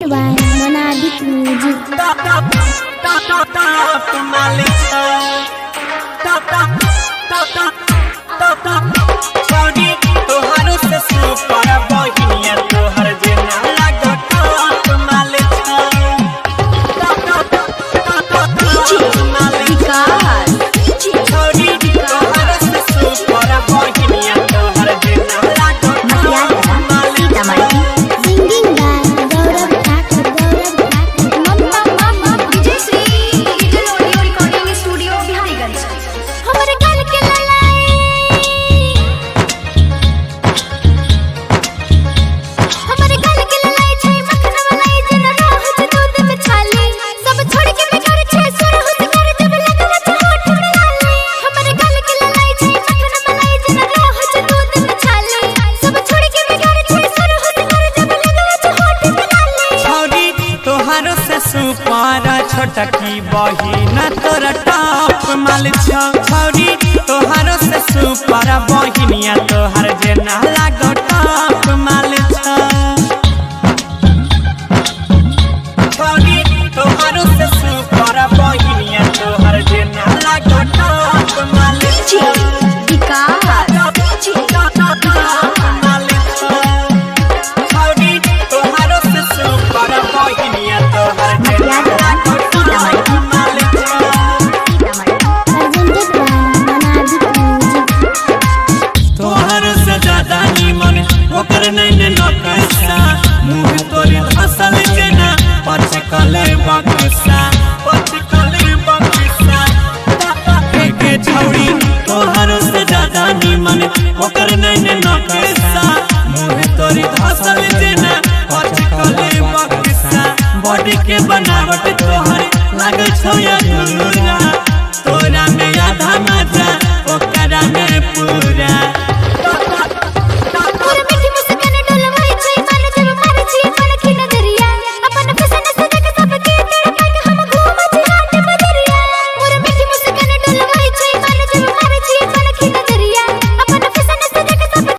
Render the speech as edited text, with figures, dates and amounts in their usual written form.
by Monabic Music. छोटा की बहिना तोरा टॉप माल छौरी तोहारो से सुपर बहिनिया तोहर जेना लागो टॉप माल छौरी तोहारो से सुपर बहिनिया तोहर जेना लागो टॉप माल छौरी तोहर से ज्यादा निमन ओकर नहीं नकसा मुँह तोरी धसल जेना पचकले बक्सा बॉडी के बनावट तोहर लागे छौ या